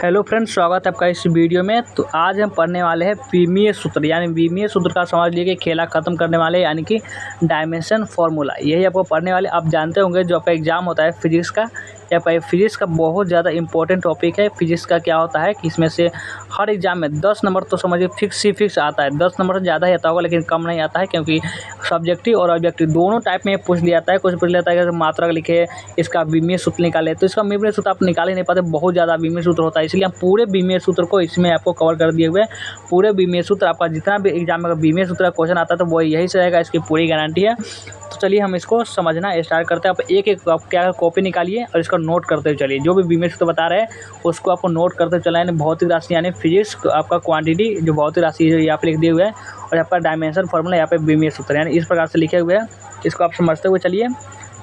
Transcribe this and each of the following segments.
Hello friends, स्वागत है आपका इस वीडियो में। तो आज हम पढ़ने वाले हैं विमीय सूत्र, यानी विमीय सूत्र का समझ लीजिए खेला ख़त्म करने वाले, यानी कि डायमेंशन फार्मूला, यही आपको पढ़ने वाले। आप जानते होंगे जो आपका एग्जाम होता है फिजिक्स का, या फिजिक्स का बहुत ज़्यादा इंपॉर्टेंट टॉपिक है। फिजिक्स का क्या होता है कि इसमें से हर एग्जाम में 10 नंबर तो समझिए फिक्स आता है। 10 नंबर से ज़्यादा ही आता होगा, लेकिन कम नहीं आता है, क्योंकि सब्जेक्टिव और ऑब्जेक्टिव दोनों टाइप में पूछ लिया जाता है। कुछ पूछ लेता है कि मात्रा लिखे, इसका विमीय सूत्र निकाले, तो इसका विमीय सूत्र आप निकाल ही नहीं पाते, बहुत ज़्यादा विमीय सूत्र होता है। इसलिए हम पूरे विमीय सूत्र को इसमें आपको कवर कर दिए हुए हैं। पूरे विमीय सूत्र आपका जितना भी एग्जाम में विमीय सूत्र का क्वेश्चन आता है तो वो यही से रहेगा, इसकी पूरी गारंटी है। तो चलिए हम इसको समझना स्टार्ट करते हैं। आप एक आप क्या कॉपी निकालिए और इसको नोट करते हुए चलिए। जो भी विमीय सूत्र बता रहे हैं उसको आपको नोट करते हुए चलना है। भौतिक राशि यानी फिजिक्स आपका क्वांटिटी जो भौतिक राशि है यहाँ पे लिख दिए हुए हैं, और आपका डायमेंशन फार्मूला यहाँ पे विमीय सूत्र यानी इस प्रकार से लिखे हुए हैं। इसको आप समझते हुए चलिए।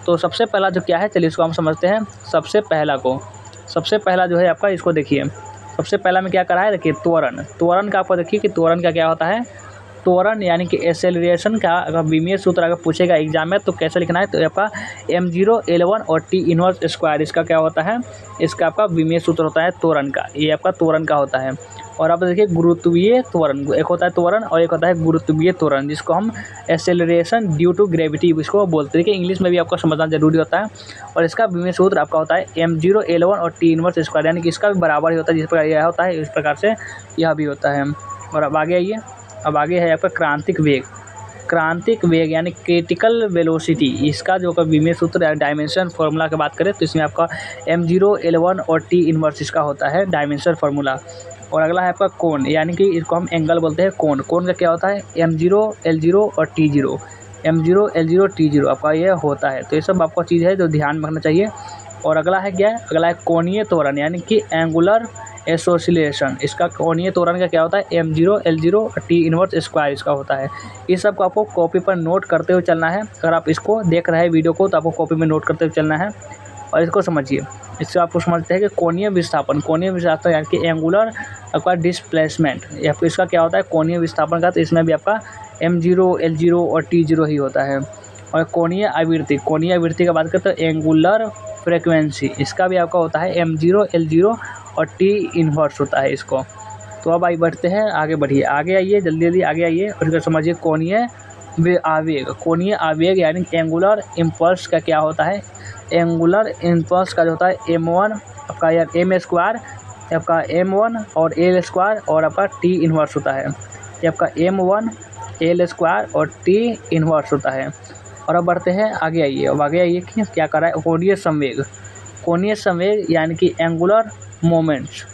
तो सबसे पहला जो क्या है, चलिए इसको हम समझते हैं। सबसे पहला जो है आपका, इसको देखिए। सबसे पहला में क्या करा है, देखिए त्वरण का आपको देखिए कि त्वरण का क्या होता है। त्वरण यानी कि एक्सेलरेशन का अगर विमीय सूत्र अगर पूछेगा एग्जाम में तो कैसे लिखना है, तो आपका m0 L1 और t इनवर्स स्क्वायर, इसका क्या होता है, इसका आपका विमीय सूत्र होता है त्वरण का। ये आपका त्वरण का होता है। और आप देखिए गुरुत्वीय त्वरण, एक होता है त्वरण और एक होता है गुरुत्वीय त्वरण, जिसको हम एक्सेलरेशन ड्यू टू ग्रेविटी इसको बोलते हैं। कि इंग्लिश में भी आपको समझना जरूरी होता है। और इसका विमीय सूत्र आपका होता है m0 L1 और t इनवर्स स्क्वायर, यानी कि इसका भी बराबर ही होता है। जिस प्रकार यह होता है इस प्रकार से यह भी होता है। और अब आगे आइए। अब आगे है आपका क्रांतिक वेग यानी क्रिटिकल वेलोसिटी, इसका जो विमीय सूत्र है डायमेंशन फार्मूला की बात करें तो इसमें आपका m0 L1 और t इनवर्स इसका होता है डायमेंशन फार्मूला। और अगला है आपका कोण, यानी कि इसको हम एंगल बोलते हैं। कोण का क्या होता है, m0 L0 और t0, m0 L0 t0 आपका ये होता है। तो ये सब आपका चीज़ है जो ध्यान में रखना चाहिए। और अगला है क्या है, अगला है कोणीय त्वरण, यानी कि एंगुलर एसोसिएशन, इसका कोणीय त्वरण का क्या होता है, m0 L0 और t इनवर्स स्क्वायर इसका होता है। इस सब को आपको कॉपी पर नोट करते हुए चलना है। अगर आप इसको देख रहे हैं वीडियो को तो आपको कॉपी में नोट करते हुए चलना है। और इसको समझिए। इससे आपको समझते हैं कि कोणीय विस्थापन यानी कि एंगुलर आपका डिस्प्लेसमेंट, या फिर इसका क्या होता है कोणीय विस्थापन का, तो इसमें भी आपका m0 L0 और t0 ही होता है। और कोणीय आवृत्ति का बात करते हैं एंगुलर फ्रीक्वेंसी, इसका भी आपका होता है m0 L0 और t इनवर्स होता है इसको। तो अब बढ़ते हैं, आगे आइए जल्दी आगे आइए। और इसको समझिए कोणीय आवेग यानी एंगुलर इम्पल्स का क्या होता है। एंगुलर इम्पल्स का जो होता है m1 आपका यार m स्क्वायर, आपका m1 और l स्क्वायर और आपका t इनवर्स होता है। ये आपका m1 l स्क्वायर और t इनवर्स होता है। और अब बढ़ते हैं आगे आइए कि क्या कर रहा है कोणीय संवेग यानी कि एंगुलर मोमेंट्स।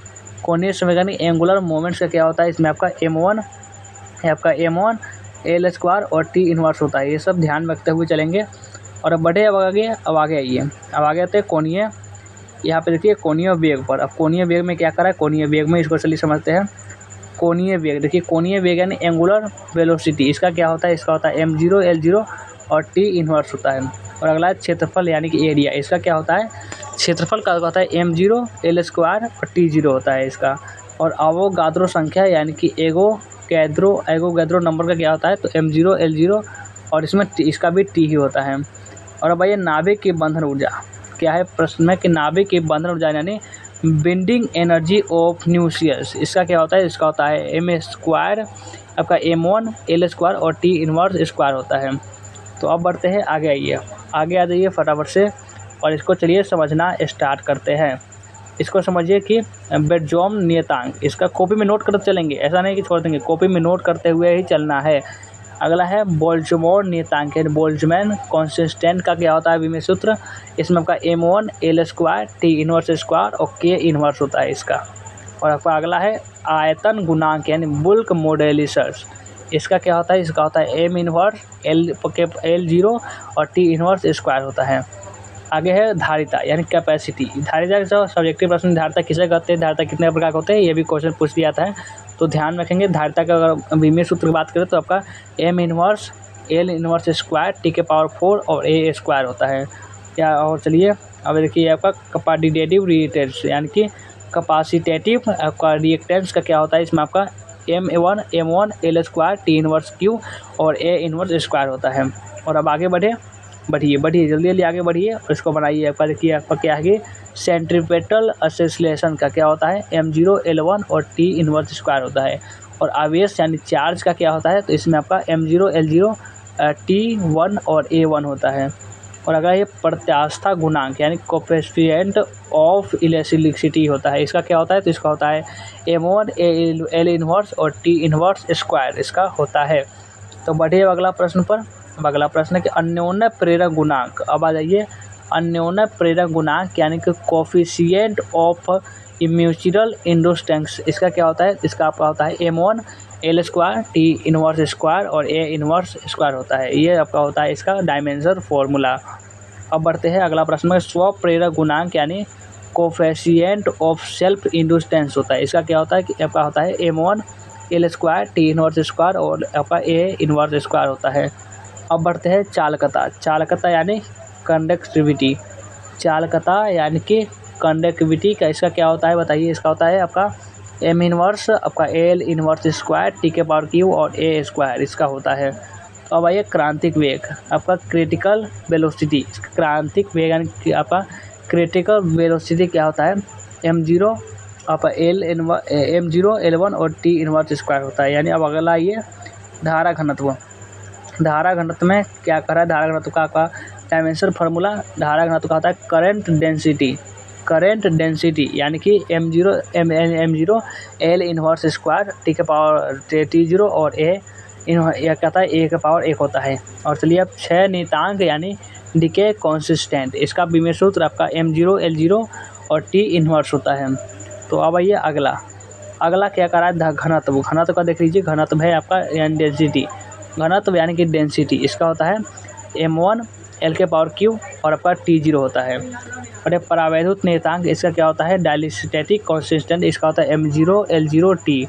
कोणीय संवेग यानी एंगुलर मोमेंट्स का क्या होता है, इसमें आपका m1 l स्क्वायर और t इनवर्स होता है। ये सब ध्यान रखते हुए चलेंगे। और अब बढ़े अब आगे आते हैं कोणीय, यहाँ पे देखिए कोणीय वेग पर। अब कोणीय वेग में क्या करा है, कोणीय वेग में इसको चलिए समझते हैं। कोणीय वेग देखिए, कोणीय वेग यानी एंगुलर वेलोसिटी, इसका क्या होता है, इसका होता है m0 L0 और t इनवर्स होता है। और अगला है क्षेत्रफल यानी कि एरिया, इसका क्या होता है, क्षेत्रफल का होता है m0 L स्क्वायर और t0 होता है इसका। और अवोगाद्रो संख्या यानी कि एवोगैड्रो नंबर का क्या होता है, तो m0 L0 और इसमें इसका भी t ही होता है। और अब ये नाभिक की बंधन ऊर्जा क्या है, प्रश्न में कि नाभिक की बंधन ऊर्जा यानी बेंडिंग एनर्जी ऑफ न्यूक्लियस, इसका क्या होता है, इसका होता है m स्क्वायर आपका m1 L स्क्वायर और t इनवर्स स्क्वायर होता है। तो अब बढ़ते हैं आगे आ जाइए फटाफट से, और इसको चलिए समझना स्टार्ट करते हैं। इसको समझिए कि बेल्ट्जमैन नियतांक, इसका कॉपी में नोट करते चलेंगे, ऐसा नहीं कि छोड़ देंगे, कॉपी में नोट करते हुए ही चलना है। अगला है बोल्ट्जमैन नियतांक, बोल्ट्जमैन कांस्टेंट का क्या होता है विमीय सूत्र, इसमें आपका m1 L square t inverse square और k इनवर्स होता है इसका। और आपका अगला है आयतन गुणांक यानी बुल्क मॉड्यूलस, इसका क्या होता है, इसका होता है m इनवर्स L0 और t इनवर्स स्क्वायर होता है। आगे है धारिता यानी कैपेसिटी। धारिता जो सब्जेक्टिव प्रश्न, धारिता किसे कहते हैं, धारिता कितने प्रकार के होते हैं, ये भी क्वेश्चन पूछ लिया जाता है। तो ध्यान रखेंगे, धारिता का अगर विमीय सूत्र की बात करें तो आपका m inverse L inverse square t के पावर 4 और a स्क्वायर होता है। या और चलिए अब देखिए आपका कैपेसिटेटिव रिएक्टेंस यानी कि कैपेसिटेटिव आपका रिएक्टेंस का क्या होता है, इसमें आपका m1 L square t inverse q और a इनवर्स स्क्वायर होता है। और अब आगे बढ़िए जल्दी आगे बढ़िए और इसको बनाइए। आपका देखिए आपका क्या है कि सेंट्रीपेटल एक्सेलरेशन का क्या होता है m0 L1 और t इनवर्स स्क्वायर होता है। और आवेश यानी चार्ज का क्या होता है, तो इसमें आपका m0 L0 T1 और A1 होता है। और अगर ये प्रत्यास्था गुणांक यानी कोफिशिएंट ऑफ इलेक्ट्रिसिटी होता है, इसका क्या होता है, तो इसका होता है m1 L इनवर्स और t इनवर्स स्क्वायर इसका होता है। तो बढ़िए अगला प्रश्न पर। अब अगला प्रश्न है कि अन्योन्य प्रेरक गुणांक। अब आ जाइए, अन्योन्य प्रेरक गुणांक यानी कि कोफिशिएंट ऑफ म्यूचुअल इंडक्टेंस, इसका क्या होता है, इसका आपका होता है m1 L square t inverse square और a इनवर्स स्क्वायर होता है। ये आपका होता है इसका डायमेंशन फॉर्मूला। अब बढ़ते हैं अगला प्रश्न में, स्व प्रेरक गुणांक यानी कोफिशिएंट ऑफ सेल्फ इंडक्टेंस होता है, इसका क्या होता है कि आपका होता है m1 L square t inverse square और आपका a इनवर्स स्क्वायर होता है। अब बढ़ते हैं चालकता। चालकता यानी कंडक्टिविटी, चालकता यानी कि कंडक्टिविटी का इसका क्या होता है बताइए, इसका होता है आपका m इनवर्स आपका L इनवर्स स्क्वायर t के पावर क्यू और a स्क्वायर इसका होता है। तो अब आइए क्रांतिक वेग, आपका क्रिटिकल वेलोसिटी, क्रांतिक वेग यानी कि आपका क्रिटिकल वेलोसिटी क्या होता है m0 आपका m0 L1 और t इनवर्स स्क्वायर होता है। यानी अब अगला ये धारा घनत्व। धारा घनत्व में क्या कर रहा है, धारा घनत्व का आपका डायमेंशन फार्मूला, धारा घनत्व का होता है करंट डेंसिटी, करंट डेंसिटी यानी कि m0 L inverse square t के पावर t0 और a यह कहता है a के पावर 1 होता है। और चलिए अब 6 नियतांक यानी डीके कॉन्सिस्टेंट, इसका विमेय सूत्र आपका m0 L0 और t इनवर्स होता है। तो अब आइए अगला क्या कर रहा है घनत्व। घनत्व का देख लीजिए, घनत्व है आपका डेंसिटी, घनत्व यानी कि डेंसिटी इसका होता है m1 L के पावर क्यू और आपका t0 होता है। और परावैद्युत नियतांक इसका क्या होता है डायलेक्ट्रिक कांस्टेंट, इसका होता है m0 L0 t।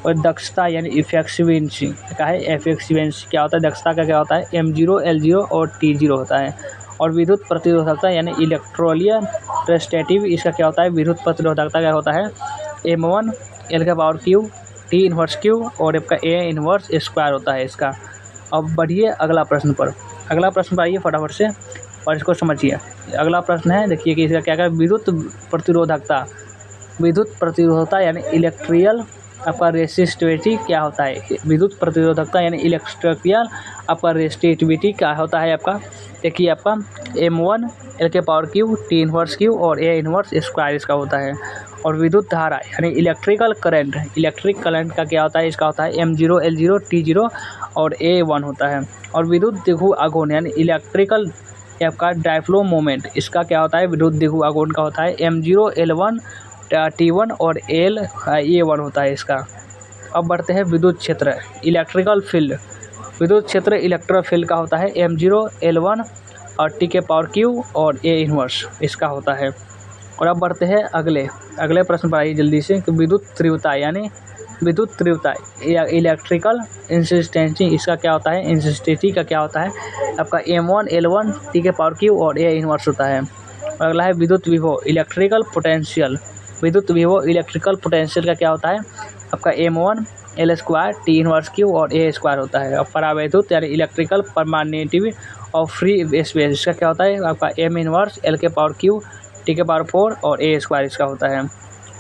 और दक्षता यानी इफेक्टिवेंसी का है, एफिशिएंसी क्या होता है, दक्षता का क्या होता है m0 L0 और t0 होता है। और विद्युत प्रतिरोधकता यानी इलेक्ट्रोलियर रेजिस्टिव, इसका क्या होता है विद्युत प्रतिरोधकता क्या होता है m1 L के power Q t inverse Q और आपका a इनवर्स स्क्वायर होता है इसका। अब बढ़िए अगला प्रश्न पर। अगला प्रश्न पर आइए फटाफट से और इसको समझिए। अगला प्रश्न है, देखिए कि इसका क्या क्या विद्युत प्रतिरोधकता, विद्युत प्रतिरोधकता यानी इलेक्ट्रिकल आपका रेसिस्टिविटी क्या होता है, विद्युत प्रतिरोधकता यानी इलेक्ट्रिकल आपका रेसिस्टिविटी क्या होता है आपका, देखिए आपका m1 L के power Q t inverse Q और a इनवर्स स्क्वायर इसका होता है। और विद्युत धारा यानी इलेक्ट्रिकल करंट, इलेक्ट्रिक करंट का क्या होता है, इसका होता है m0 L0 T0 और a1 होता है। और विद्युत द्विध्रुव आघूर्ण यानी इलेक्ट्रिकल आपका डायफ्लो मोमेंट, इसका क्या होता है विद्युत द्विध्रुव आघूर्ण का होता है m0 L1 T1 और a1 होता है इसका। अब बढ़ते हैं विद्युत क्षेत्र, इलेक्ट्रिकल फील्ड। विद्युत क्षेत्र इलेक्ट्रिक फील्ड का होता है m0 L1 और t के पावर क्यू और a इनवर्स इसका होता है। और अब बढ़ते हैं अगले प्रश्न पर आइए जल्दी से कि विद्युत तीव्रता यानी विद्युत तीव्रता इलेक्ट्रिकल इंसिस्टेंसी, इसका क्या होता है इंसिस्टेंसी का क्या होता है आपका m1 L1 t के पावर क्यू और a इनवर्स होता है। और अगला है विद्युत विभव इलेक्ट्रिकल पोटेंशियल, विद्युत विभव इलेक्ट्रिकल पोटेंशियल का क्या होता है आपका m1 L square t inverse Q और a स्क्वायर होता है। और परावैद्युत यानी इलेक्ट्रिकल परमानेटिव और फ्री स्पेस, इसका क्या होता है आपका m इनवर्स L के पावर क्यू t के पावर 4 और a स्क्वायर इसका होता है।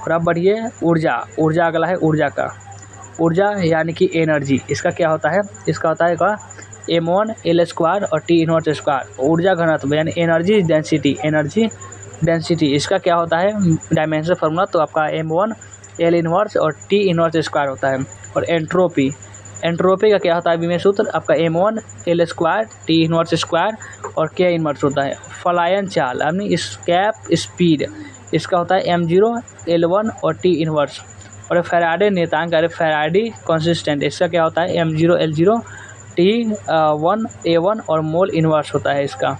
और अब बढ़िए ऊर्जा अगला है ऊर्जा का, ऊर्जा यानी कि एनर्जी, इसका क्या होता है, इसका होता है का m1 L स्क्वायर और t इनवर्स स्क्वायर। ऊर्जा घनत्व यानी एनर्जी डेंसिटी इसका क्या होता है डायमेंशन फार्मूला, तो आपका m1 L इनवर्स और t इनवर्स स्क्वायर होता है। और एंट्रोपी का क्या होता है विमेय सूत्र आपका m1 L square t inverse square और k इनवर्स होता है। फलायन चाल यानी स्केप स्पीड, इसका होता है m0 L1 और t इनवर्स। और फैराडे नियतांक अरे फैराडे कांस्टेंट, इसका क्या होता है m0 L0 T1 A1 और मोल इनवर्स होता है इसका।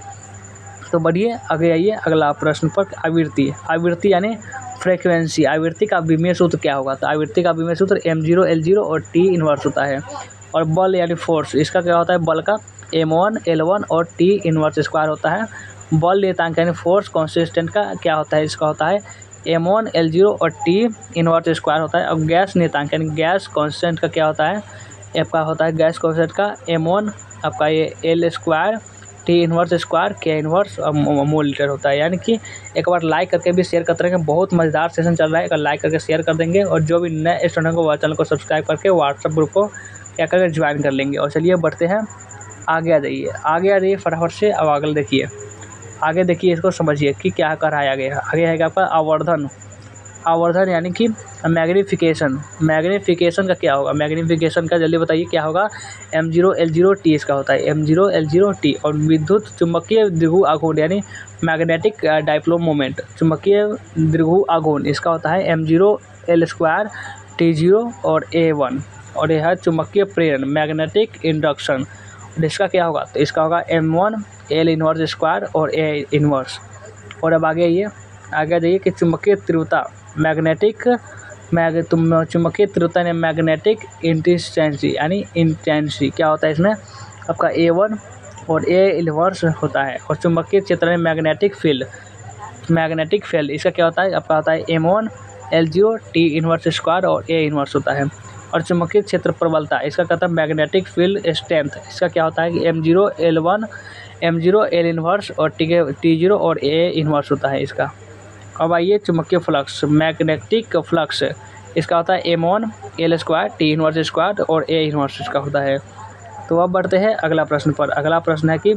तो बढ़िए आगे आइए अगला प्रश्न पर आवृत्ति यानी फ्रीक्वेंसी, आवृत्ति का विमेय सूत्र क्या होगा, तो आवृत्ति का विमेय सूत्र m0 L0 और t इनवर्स होता है। और बल यानी फोर्स, इसका क्या होता है बल का m1 L1 और t इनवर्स स्क्वायर होता है। बल नियतांक यानी फोर्स कांस्टेंट का क्या होता है, इसका होता है m1 L0 और t इनवर्स स्क्वायर होता है। अब गैस नियतांक यानी गैस कांस्टेंट का क्या होता है आपका होता है गैस कांस्टेंट का m1 आपका ये L square T inverse square के इनवर्स मोल लीटर होता है। यानी कि एक बार लाइक करके भी शेयर करते रहेंगे, बहुत मज़ेदार सेशन चल रहा है, अगर लाइक करके शेयर कर देंगे और जो भी नए स्टूडेंट को चैनल को सब्सक्राइब करके व्हाट्सएप ग्रुप को क्या करके ज्वाइन कर लेंगे। और चलिए बढ़ते हैं आगे, आ जाइए फटाफट से। अब आगे देखिए, इसको समझिए कि क्या कर रहा है आगे है आपका आवर्धन यानी कि मैग्नीफिकेशन का क्या होगा, मैग्नीफिकेशन का जल्दी बताइए क्या होगा। M0 L0 T इसका होता है, M0 L0 T। और विद्युत चुम्बकीय द्विध्रुव आघूर्ण यानी मैग्नेटिक डाइपोल मोमेंट, चुम्बकीय द्विध्रुव आघूर्ण इसका होता है M0 L² T0 और A1। और यह है चुम्बकीय प्रेरण मैग्नेटिक इंडक्शन, इसका क्या होगा, तो इसका होगा M1 L इनवर्स स्क्वायर और A इनवर्स। और अब आगे जाइए कि चुम्बकीय तीव्रता चुम्बकीय तीव्रता ने मैग्नेटिक इंटेंसिटी यानी इंटेंसिटी क्या होता है, इसमें आपका A1 और A इनवर्स होता है। और चुम्बकीय क्षेत्र में मैग्नेटिक फील्ड इसका क्या होता है, आपका होता है M1 L0 T inverse square और A इनवर्स होता है। और चुम्बकीय क्षेत्र प्रबलता इसका कहता है मैग्नेटिक फील्ड स्ट्रेंथ, इसका क्या होता है कि M0 L इनवर्स और T0 और A इनवर्स होता है इसका। अब आइए चुम्बकीय फ्लक्स मैग्नेटिक फ्लक्स इसका होता है M1 L² T inverse square और A इनवर्स इसका होता है। तो अब बढ़ते हैं अगला प्रश्न पर। अगला प्रश्न है कि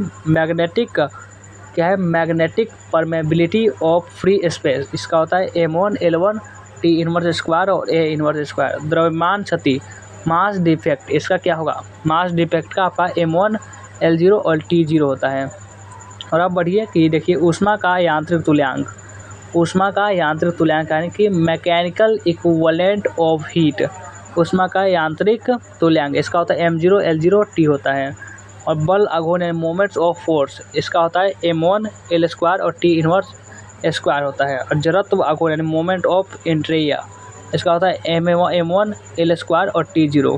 magnetic permeability of free space इसका होता है M1 L1 T inverse square और A इनवर्स स्क्वायर। द्रव्यमान क्षति मास डिफेक्ट इसका क्या होगा, मास डिफेक्ट का आपका M1 L0 और T0 होता है। और अब बढ़िए कि देखिए ऊष्मा का यांत्रिक तुल्यांक यानी कि मैकेनिकल इक्विवेलेंट ऑफ हीट, ऊष्मा का यांत्रिक तुल्यांक इसका होता है M0 L0 T होता है। और बल आघूर्ण मोमेंट्स ऑफ फोर्स इसका होता है M1 L² और T इनवर्स स्क्वायर होता है। और जड़त्व आघूर्ण यानी मोमेंट ऑफ इनर्शिया इसका होता है M1 L² और T0।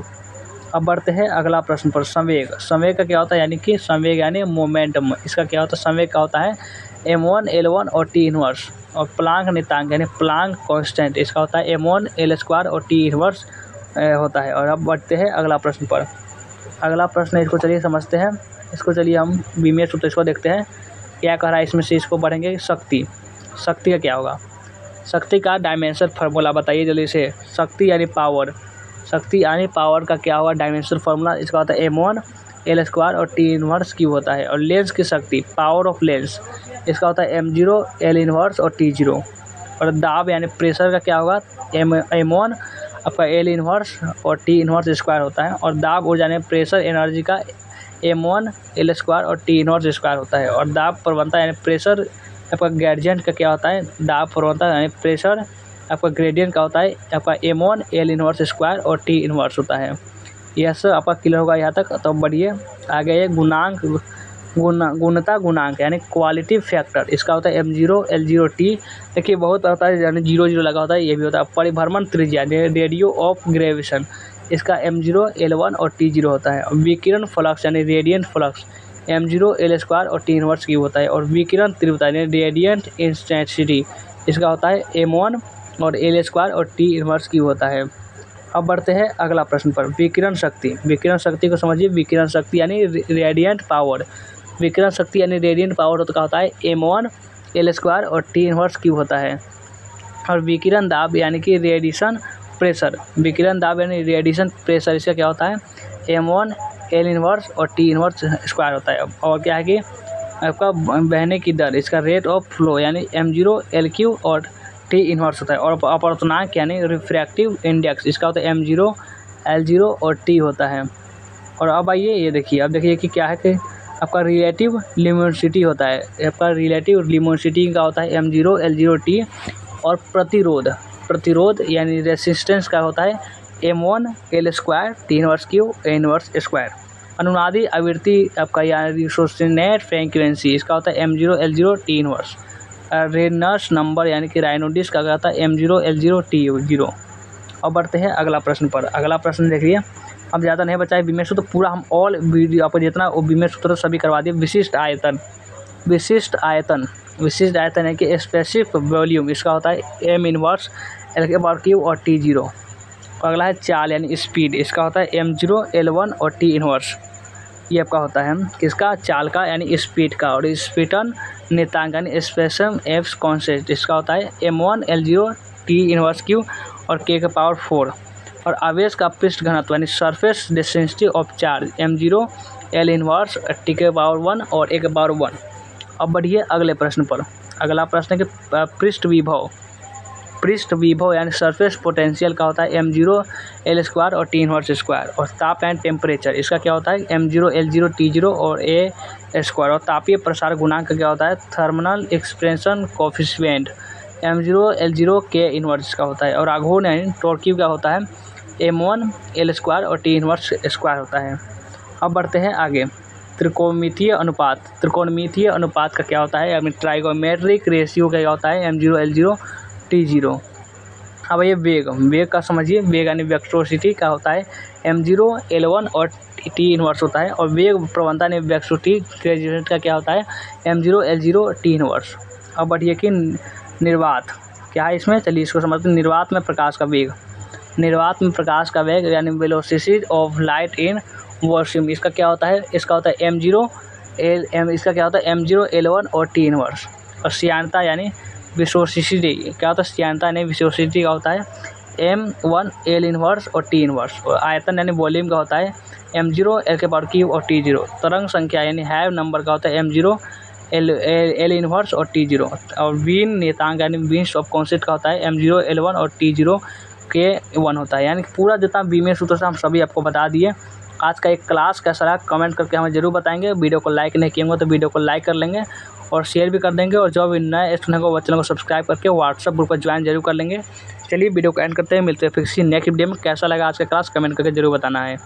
अब बढ़ते हैं अगला प्रश्न पर। संवेग का क्या होता है, यानी कि संवेग यानी मोमेंटम इसका क्या होता है, संवेग का होता है M1 L1 और T इनवर्स। और प्लांक नियतांक यानी प्लांक कांस्टेंट इसका होता है M1 L² और T इनवर्स होता है। और अब बढ़ते हैं अगला प्रश्न पर। अगला प्रश्न इसको चलिए समझते हैं, इसको चलिए हम बीमीय सूत्र इसको देखते हैं क्या कह रहा है इसमें से। इसको पढ़ेंगे शक्ति का क्या होगा, शक्ति का डायमेंशन फार्मूला बताइए जल्दी से। शक्ति यानी पावर का क्या होगा डायमेंशन फार्मूला, इसका होता है M1 L² और T इनवर्स क्यूब होता है। और लेंस की शक्ति पावर ऑफ लेंस इसका होता है M0 L इनवर्स और T0। और दाब यानी प्रेशर का क्या होगा M1 आपका L इनवर्स और T इनवर्स स्क्वायर होता है। और दाब ऊर्जा यानी प्रेशर एनर्जी का M1 L² और T इनवर्स स्क्वायर होता है। और दाब प्रवणता यानी प्रेशर आपका ग्रेडियंट का क्या होता है, दाब प्रवणता यानी प्रेशर आपका ग्रेडियंट का होता है आपका M1 L इनवर्स स्क्वायर और T इनवर्स होता है। यह सब आपका क्लियर होगा यहाँ तक। तो बढ़िए आगे ये गुणता गुणांक यानी क्वालिटी फैक्टर इसका होता है M0 L0 T। देखिए बहुत होता है यानी 0 लगा होता है, ये भी होता है। परिभ्रमण त्रिज्या रेडियो ऑफ ग्रेविशन इसका M0 L1 और T0 होता है। विकिरण फ्लक्स यानी रेडियंट फ्लक्स M0 L² और T इनवर्स की होता है। और विकिरण तीव्रता यानी रेडियंट इंटेंसिटी इसका होता है M1 और L² और T इनवर्स की होता है। अब बढ़ते हैं अगला प्रश्न पर। विकिरण शक्ति को समझिए। विकिरण शक्ति यानी रेडियंट पावर, विकिरण शक्ति यानी रेडियंट पावर का होता है M1 L² और T इनवर्स क्यूब होता है। और विकिरण दाब यानी कि रेडिएशन प्रेशर, इसका क्या होता है M1 L इनवर्स और T इनवर्स स्क्वायर होता है। और क्या है कि आपका बहने की दर इसका रेट ऑफ फ्लो यानी M0 LQ और T इनवर्स होता है। और अपवर्तनांक यानी रिफ्रैक्टिव इंडेक्स इसका होता है M0 L0 और T होता है। और अब आइए ये देखिए, अब देखिए कि क्या है कि आपका रिलेटिव ल्यूमिनोसिटी होता है, आपका रिलेटिव ल्यूमिनोसिटी का होता है M0 L0 T। और प्रतिरोध यानी रेसिस्टेंस का होता है M1 L² T inverse Q A inverse square. अनुनादी आवृत्ति आपका यानी रिसोनेट फ्रीक्वेंसी इसका होता है M0 L0 T inverse. Reynolds number यानी कि रायनोडिस का कहता है M0 L0 T0। अब बढ़ते हैं अगला प्रश्न पर। अगला प्रश्न देखिए, अब ज़्यादा नहीं बचा है बीमीय सूत्र, पूरा हम ऑल वीडियो आपको जितना बीमीय सूत्र सभी करवा दिए। विशिष्ट आयतन है कि स्पेसिफिक वॉल्यूम इसका होता है M इनवर्स L/Q और T0। अगला है चाल यानी स्पीड इसका होता है M0 L1 और T इनवर्स। ये आपका होता है किसका, चाल का यानी स्पीड का। और स्पीटन नियतांक यानी स्पेशम एफ कॉन्सेंट इसका होता है m1 L0 T inverse Q और K का पावर 4। और आवेश का पृष्ठ घनत्व यानी surface density of charge m0 L inverse T के पावर 1 और A के पावर 1। अब बढ़िए अगले प्रश्न पर। अगला प्रश्न है कि पृष्ठ विभव यानी सरफेस पोटेंशियल का होता है m0 L स्क्वायर और T इनवर्स स्क्वायर। और ताप एंड टेम्परेचर इसका क्या होता है m0 L0 T0 और A स्क्वायर। और तापीय प्रसार गुणांक का क्या होता है thermal expansion coefficient m0 L0 K inverse का होता है। और आघूर्ण यानी टॉर्क का होता है m1 L स्क्वायर और T इनवर्स स्क्वायर होता है। अब बढ़ते हैं आगे। त्रिकोणमितीय अनुपात का क्या होता है यानी ट्राइगोमेट्रिक रेशियो का क्या होता है m0 L0 T0। अब ये वेग का समझिए। वेग यानी वेक्टोसिटी का होता है m0 L1 और T इनवर्स होता है। और वेग प्रवणता यानी वेक्टोसिटी ग्रेडियंट का क्या होता है m0 L0 T इनवर्स। अब बढ़िए कि निर्वात क्या है इसमें, चलिए इसको समझते हैं। निर्वात में प्रकाश का वेग यानी velocity of light in volume इसका क्या होता है, इसका होता है इसका क्या होता है m0 L1 और T इनवर्स। और श्यानता यानी विस्कोसिटी क्या होता है, श्यानता यानी विस्कोसिटी का होता है m1 L इनवर्स और T इनवर्स। और आयतन यानी वॉल्यूम का होता है m0 L के पावर Q और T0। तरंग संख्या यानी हैव नंबर का होता है m0 L इनवर्स और T0। और वीन नियतांक यानी वीन्स ऑफ कॉन्सेप्ट का होता है m0 L1 और T0 के 1 होता है। यानी पूरा जितना बीमीय सूत्र से हम सभी आपको बता दिए। आज का एक क्लास कैसा रहा कमेंट करके हमें ज़रूर बताएंगे। वीडियो को लाइक नहीं किएंगे तो वीडियो को लाइक कर लेंगे और शेयर भी कर देंगे। और जो भी नए स्टूडेंट को चैनल को सब्सक्राइब करके व्हाट्सएप ग्रुप पर ज्वाइन जरूर कर लेंगे। चलिए वीडियो को एंड करते हैं, मिलते हैं फिर किसी नेक्स्ट वीडियो में। कैसा लगा आज का क्लास कमेंट करके जरूर बताना है।